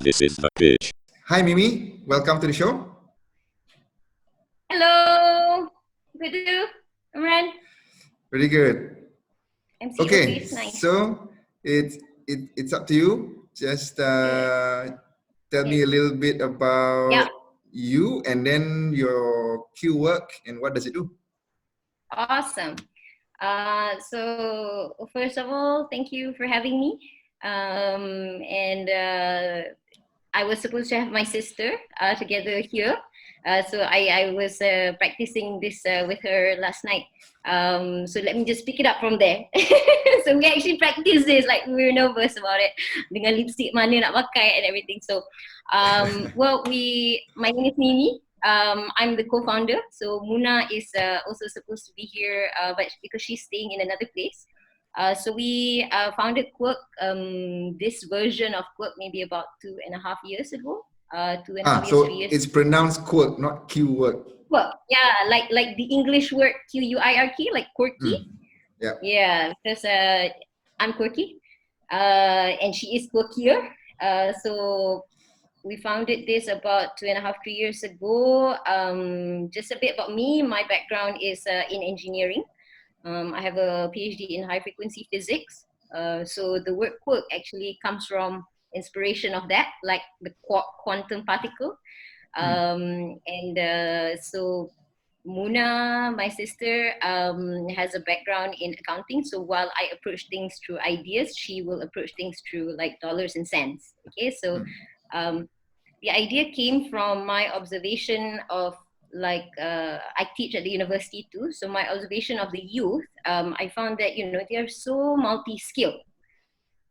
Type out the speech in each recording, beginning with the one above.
This is the pitch. Hi, Mimi. Welcome to the show. Hello. Good, Amran. Very good. MCO Okay, is nice. so it's up to you. Just tell me a little bit about you and then your Qwork and what does it do? Awesome. So first of all, thank you for having me. I was supposed to have my sister together here. So I was practicing this with her last night. So let me just pick it up from there. So we actually practiced this, like we were nervous about it. Dengan lipstick mana nak pakai and everything. So, my name is Mimi. I'm the co-founder. So Muna is also supposed to be here, but because she's staying in another place. So we founded Qwork, this version of Qwork maybe about 2.5 years ago. 2.5 years, 3 years. It's pronounced Qwork, not Qwork. Qwork, yeah, like the English word Quirk, like quirky. Yeah, because I'm quirky, and she is quirkier. So we founded this about 2.5, 3 years ago. Just a bit about me. My background is in engineering. I have a PhD in high frequency physics. So the word Qwork actually comes from inspiration of that, like the quantum particle. So Muna, my sister, has a background in accounting. So while I approach things through ideas, she will approach things through like dollars and cents. Okay, so the idea came from my observation of I teach at the university too. So my observation of the youth, I found that, they are so multi-skilled.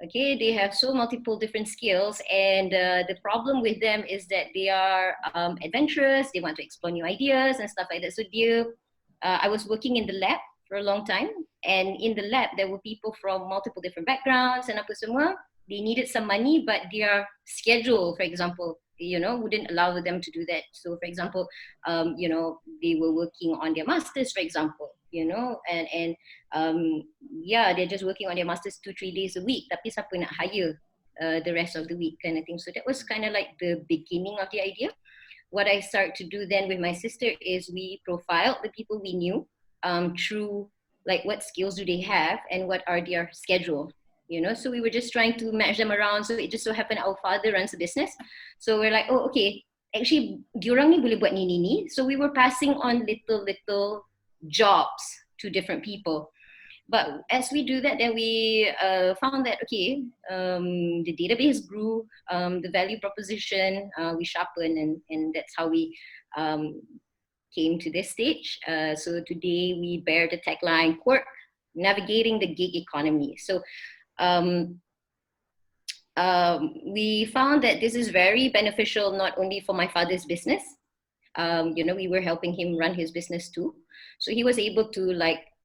Okay, they have so multiple different skills, and the problem with them is that they are adventurous. They want to explore new ideas and stuff like that. So I was working in the lab for a long time, and in the lab there were people from multiple different backgrounds and apa semua. They needed some money, but their schedule, for example, wouldn't allow them to do that. So for example, they were working on their masters, for example, they're just working on their masters 2-3 days a week, tapi siapa nak hire the rest of the week kind of thing. So that was kind of like the beginning of the idea. What I started to do then with my sister is we profiled the people we knew through like what skills do they have and what are their schedule. So we were just trying to match them around. So it just so happened our father runs a business. So we're like, oh, okay, actually, diorang ni boleh buat ni. So we were passing on little jobs to different people. But as we do that, then we found that, okay, the database grew, the value proposition, we sharpened, and that's how we came to this stage. So today we bear the tagline, Qwork, navigating the gig economy. So we found that this is very beneficial not only for my father's business. We were helping him run his business too. So he was able to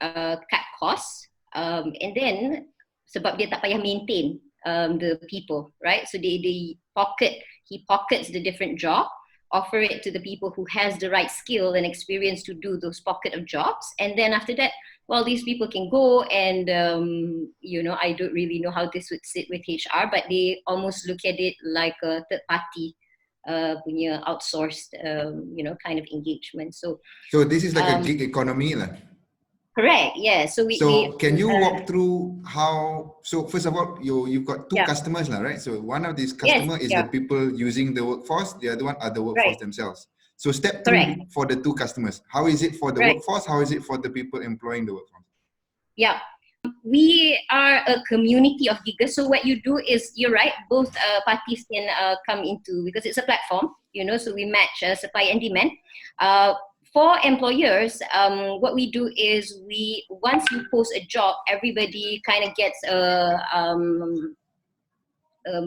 cut costs, and then sebab dia tak payah maintain the people, right? So he pockets the different job, offer it to the people who has the right skill and experience to do those pocket of jobs, and then after that, well, these people can go and, I don't really know how this would sit with HR, but they almost look at it like a third party, punya outsourced, kind of engagement. So this is like a gig economy lah. Correct, yeah. So can you walk through how, so first of all, you've got two customers lah, right? So one of these customers is the people using the workforce, the other one are the workforce themselves. So step through for the two customers. How is it for the workforce? How is it for the people employing the workforce? Yeah, we are a community of giggers. So what you do is, you're right, both parties can come into, because it's a platform, so we match supply and demand. For employers, what we do is once you post a job, everybody kind of gets a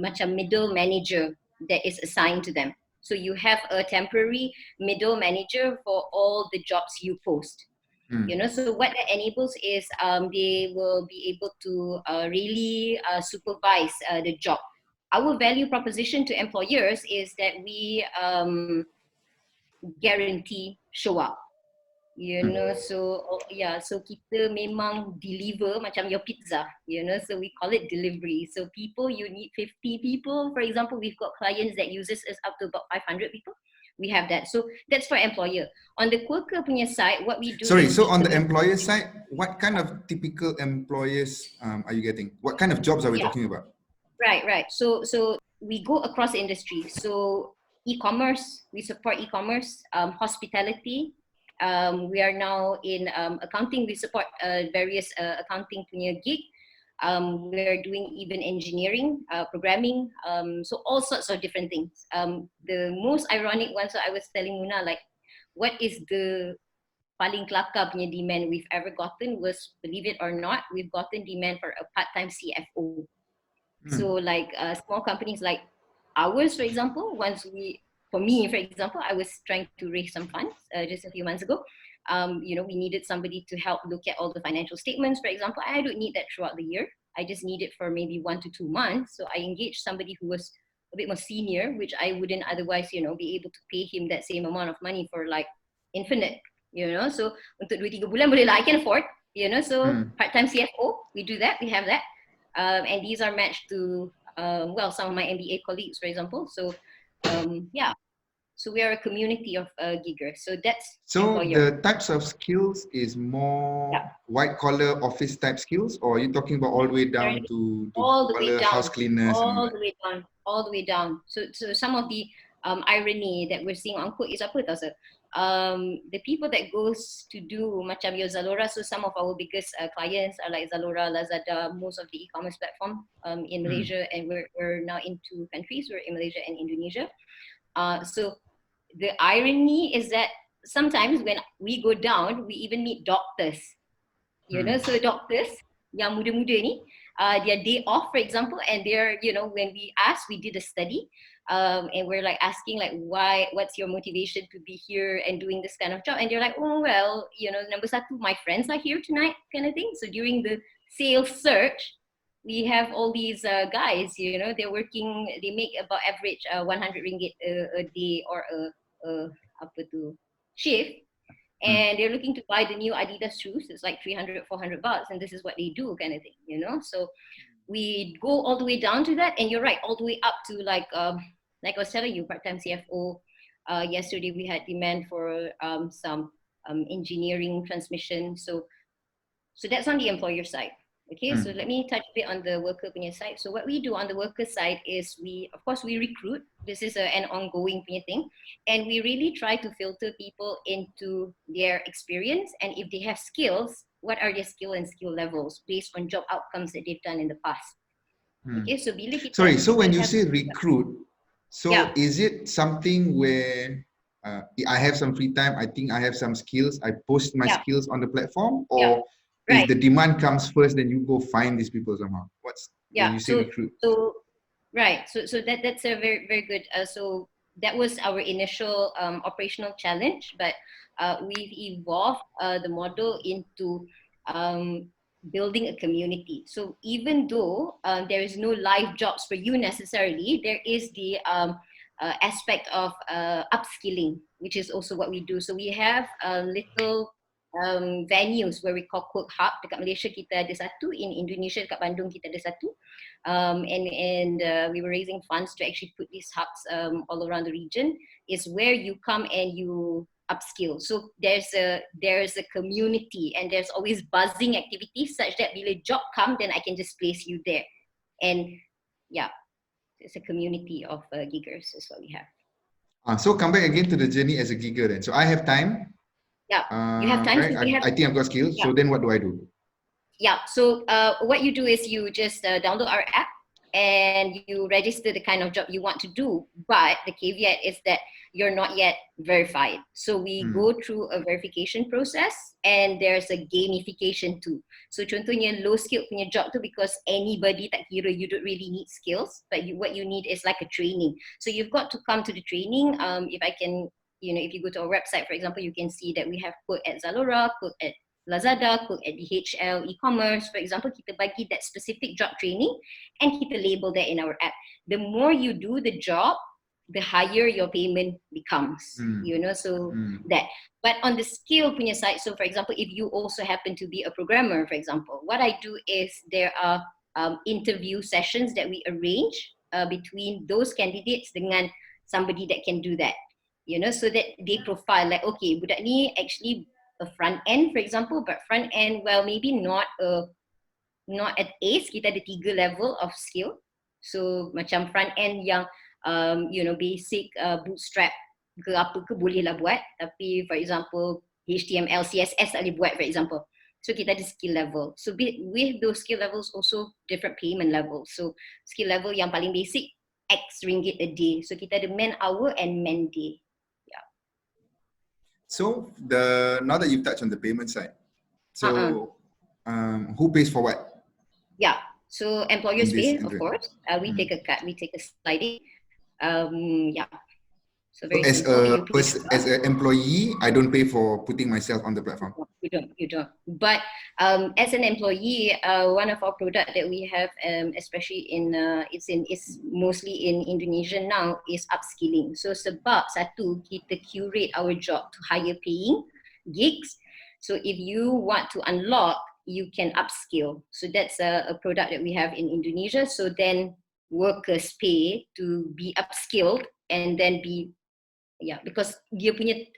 macam middle manager that is assigned to them. So you have a temporary middle manager for all the jobs you post. So what that enables is they will be able to really supervise the job. Our value proposition to employers is that we guarantee show up. You know, so so kita memang deliver macam your pizza, you know, so we call it delivery. So people, you need 50 people, for example. We've got clients that uses us up to about 500 people. We have that. So that's for employer. On the Qworker punya side, what we do Sorry, is so on the employer side, what kind of typical employers are you getting? What kind of jobs are we talking about? Right. So we go across industry. So e-commerce, we support e-commerce, hospitality. We are now in accounting. We support various accounting punya gig. We're doing even engineering, programming. So all sorts of different things. The most ironic one, so I was telling Muna, like, what is the paling kelakar punya demand we've ever gotten was, believe it or not, we've gotten demand for a part-time CFO. So like small companies like ours, for example, for me, for example, I was trying to raise some funds just a few months ago. You know, we needed somebody to help look at all the financial statements, for example. I don't need that throughout the year. I just need it for maybe 1 to 2 months. So I engaged somebody who was a bit more senior, which I wouldn't otherwise, you know, be able to pay him that same amount of money for like infinite, you know. So untuk 2-3 bulan boleh lah, I can afford, you know. So part-time CFO, we do that, we have that. And these are matched to well, some of my MBA colleagues, for example. So so we are a community of giggers. So that's so employer. The types of skills is more white collar office type skills, or are you talking about all the way down to all the way down, house cleaners all the way down, all the way down. So some of the irony that we're seeing on Qwork is apa tau, sir? The people that goes to do macam your Zalora, so some of our biggest clients are like Zalora, Lazada, most of the e-commerce platform in Malaysia, and we're now in 2 countries. We're in Malaysia and Indonesia. So the irony is that sometimes when we go down, we even meet doctors, you know. So doctors yang muda-muda ni, their day off, for example, and they're, you know, when we asked, we did a study, and we're like asking like, what's your motivation to be here and doing this kind of job? And they're like, oh, well, you know, number satu, my friends are here tonight, kind of thing. So during the sales search, we have all these guys, you know, they're working, they make about average 100 ringgit a day or apa tu, shift. And they're looking to buy the new Adidas shoes. It's like 300, 400 bucks. And this is what they do, kind of thing, you know? So we go all the way down to that. And you're right, all the way up to like I was telling you, part-time CFO. Yesterday we had demand for some engineering transmission. So that's on the employer side. Okay, so let me touch a bit on the worker punya side. So what we do on the worker side is of course we recruit. This is an ongoing punya thing. And we really try to filter people into their experience. And if they have skills, what are their skill and skill levels based on job outcomes that they've done in the past. Okay, so bila kita, sorry, so when you say recruit, so is it something where I have some free time, I think I have some skills, I post my skills on the platform, or is the demand comes first, then you go find these people somehow? What's when you say recruit? So that's a very, very good. So that was our initial operational challenge, but we've evolved the model into building a community. So even though there is no live jobs for you necessarily, there is the aspect of upskilling, which is also what we do. So we have little venues where we call Qwork Hub. Dekat Malaysia kita ada satu, in Indonesia dekat Bandung kita ada satu, and we were raising funds to actually put these hubs all around the region. Is where you come and you upskill. So there's a community, and there's always buzzing activities such that bila job come, then I can just place you there. And it's a community of giggers is what we have. So come back again to the journey as a gigger then. So I have time. You have time. Right? I think I've got skills. So then what do I do? So what you do is you just download our app and you register the kind of job you want to do. But the caveat is that you're not yet verified. So we go through a verification process, and there's a gamification too. So contohnya low skill punya job tu, because anybody tak kira, you don't really need skills, but what you need is like a training. So you've got to come to the training. If I can, if you go to our website, for example, you can see that we have Qwork at Zalora, Qwork at Lazada, Qwork at DHL, e-commerce, for example. Kita bagi that specific job training and kita label that in our app. The more you do the job, the higher your payment becomes, you know, so that. But on the skill punya side, so for example, if you also happen to be a programmer, for example, what I do is there are interview sessions that we arrange between those candidates dengan somebody that can do that, you know, so that they profile like, okay, budak ni actually a front end, for example, but front end, well, maybe not at ACE, kita ada 3 level of skill. So macam front end yang you know, basic bootstrap ke apa ke boleh lah buat, tapi for example HTML, CSS tak boleh buat, for example. So kita ada skill level. So with those skill levels also different payment levels. So skill level yang paling basic X ringgit a day. So kita ada man hour and man day. Yeah. So now that you've touched on the payment side, so who pays for what? Yeah. So employers pay, of course. We take a cut. We take a sliding. Yeah. So very simple. As an employee, I don't pay for putting myself on the platform. You don't. But as an employee, one of our product that we have, especially it's mostly in Indonesia now, is upskilling. So sebab satu, kita curate our job to higher paying gigs. So if you want to unlock, you can upskill. So that's a product that we have in Indonesia. So then workers pay to be upskilled and then be, yeah, because dia punya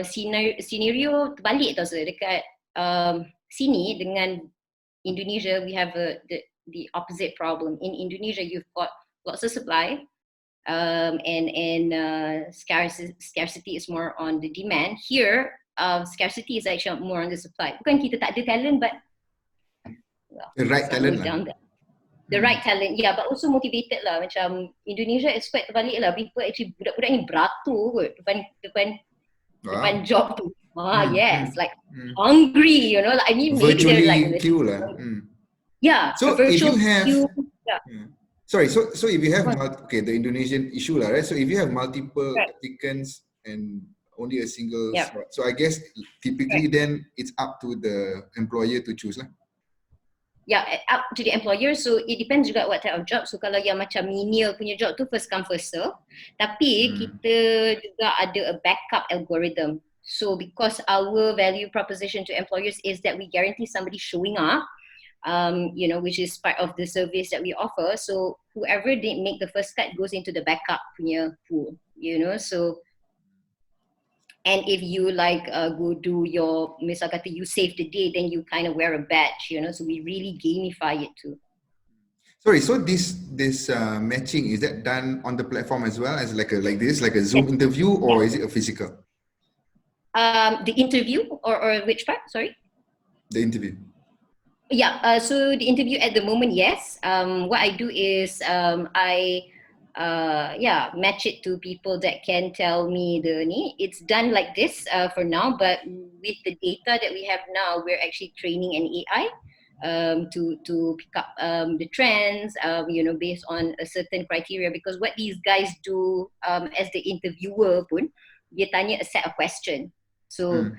scenario terbalik tau sir. Dekat sini dengan Indonesia, we have the opposite problem. In Indonesia, you've got lots of supply, and scarcity is more on the demand. Here, scarcity is actually more on the supply. Bukan kita tak ada talent, but well, the right talent lah. The right talent, yeah, but also motivated lah. Macam Indonesia is quite terbalik lah. People actually, budak-budak ni beratur kot depan job tu. Yes, like hungry, you know. Like, I mean, virtually like queue lah. Yeah. So if you have, queue, sorry. So if you have the Indonesian issue lah, right? So if you have multiple applicants and only a single slot, so I guess typically then it's up to the employer to choose lah. Yeah, up to the employer. So it depends juga what type of job. So kalau yang macam menial punya job tu first come first serve. Tapi kita juga ada a backup algorithm. So because our value proposition to employers is that we guarantee somebody showing up, you know, which is part of the service that we offer. So whoever didn't make the first cut goes into the backup punya pool, you know. So and if you like go do your, misal kata you save the day, then you kind of wear a badge, you know. So we really gamify it too. Sorry, so this matching, is that done on the platform as well as like a Zoom interview, or is it a physical? The interview or which part? Sorry. The interview. Yeah. So the interview at the moment, yes. What I do is I match it to people that can tell me the need. It's done like this for now, but with the data that we have now, we're actually training an AI to pick up the trends, you know, based on a certain criteria. Because what these guys do as the interviewer pun, dia tanya a set of questions. So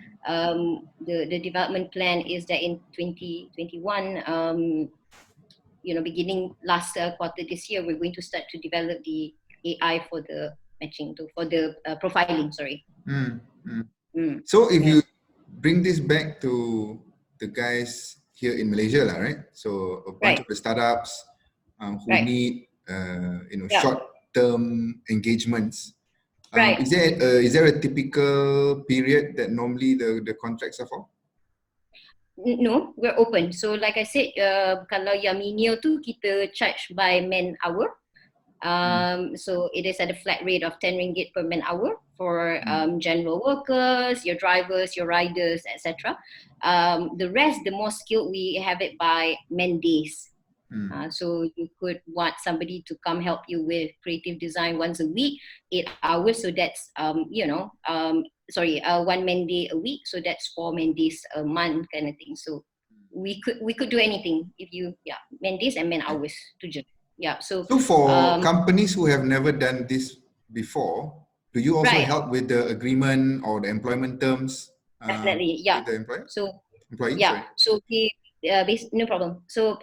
the development plan is that in 2021, you know, beginning last quarter this year, we're going to start to develop the AI for the matching, for the profiling, sorry. So if you bring this back to the guys here in Malaysia, right? So a bunch of the startups who need, you know, short-term engagements. Is there a typical period that normally the contracts are for? No, we're open. So like I said, kalau yang menial tu kita charge by man hour. So it is at a flat rate of 10 ringgit per man hour for general workers, your drivers, your riders, etc. The rest, the more skilled, we have it by man days. So you could want somebody to come help you with creative design once a week, 8 hours. So that's you know, 1 man day a week. So that's 4 man days a month kind of thing. So we could do anything if you man days and man hours to just So for companies who have never done this before, do you also help with the agreement or the employment terms? Definitely, with the employer? So employee, sorry. So No problem. So,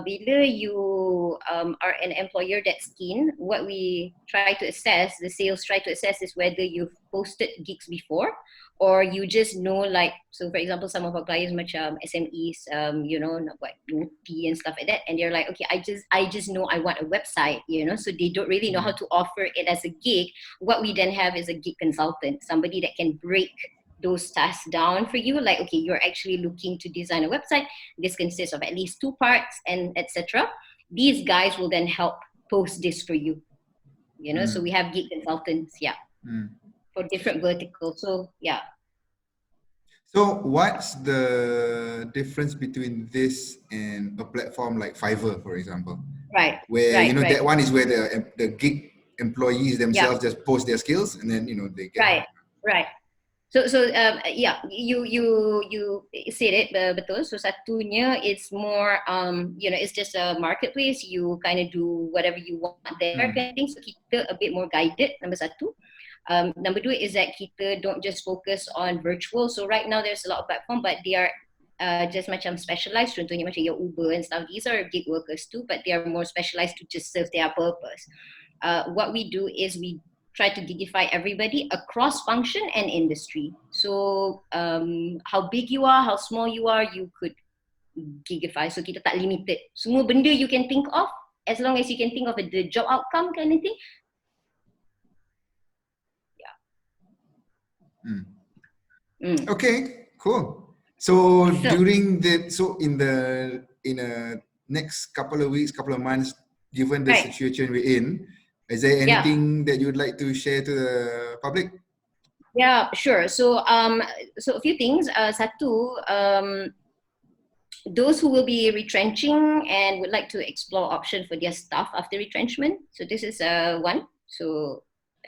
bila you are an employer that's keen, what we try to assess, the sales try to assess is whether you've posted gigs before, or you just know, like, so for example, some of our clients macam SMEs, you know, nak buat roti and stuff like that, and they're like, okay, I just know I want a website, you know, so they don't really know how to offer it as a gig. What we then have is a gig consultant, somebody that can break those tasks down for you, like, okay, you're actually looking to design a website, this consists of at least 2 parts, and etc. These guys will then help post this for you, you know. So we have gig consultants, for different verticals. So so what's the difference between this and a platform like Fiverr, for example? Where you know that one is where the gig employees themselves just post their skills, and then, you know, they get So you said it, betul. So satunya it's more you know, it's just a marketplace. You kind of do whatever you want there, kind of thing. So kita a bit more guided. Number satu. Number 2 is that kita don't just focus on virtual. So right now there's a lot of platform, but they are just macam specialized. Contohnya macam your Uber and stuff. These are gig workers too, but they are more specialized to just serve their purpose. What we do is we try to gigify everybody across function and industry. So how big you are, how small you are, you could gigify. So kita tak limited. Semua benda you can think of, as long as you can think of the job outcome kind of thing. Okay, cool. So during the in a next couple of weeks, couple of months, given the situation we're in, is there anything that you would like to share to the public? Yeah, sure. So so a few things. Satu, those who will be retrenching and would like to explore option for their staff after retrenchment. So this is one. So,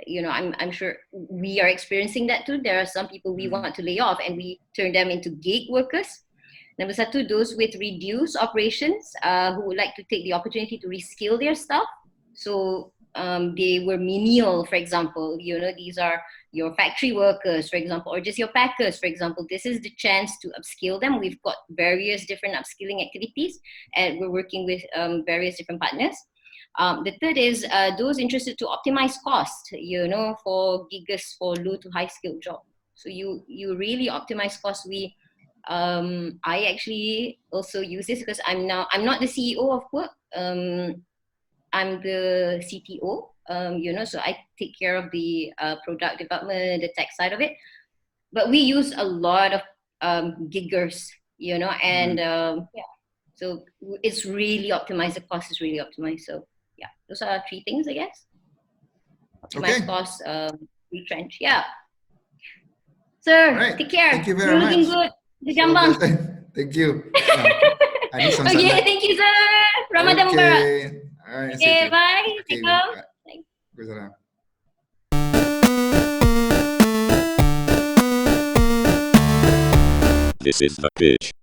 you know, I'm sure we are experiencing that too. There are some people we want to lay off and we turn them into gig workers. Number satu, those with reduced operations who would like to take the opportunity to reskill their staff. So they were menial, for example, you know, these are your factory workers, for example, or just your packers, for example. This is the chance to upskill them. We've got various different upskilling activities and we're working with various different partners. The third is those interested to optimize cost, you know, for giggers for low to high skilled job. So you really optimize cost. I actually also use this because I'm not the CEO of Qwork. I'm the CTO, you know, so I take care of the product development, the tech side of it. But we use a lot of giggers, you know, and so it's really optimized. The cost is really optimized. So yeah, those are 3 things, I guess. Optimize cost, retrench. Yeah. Sir, take care. Thank you very much. Looking good. Jambang. Thank you. I need some okay, thank you, sir. Ramadan Mubarak. All right, okay, bye. Okay, bye. This is The Pitch.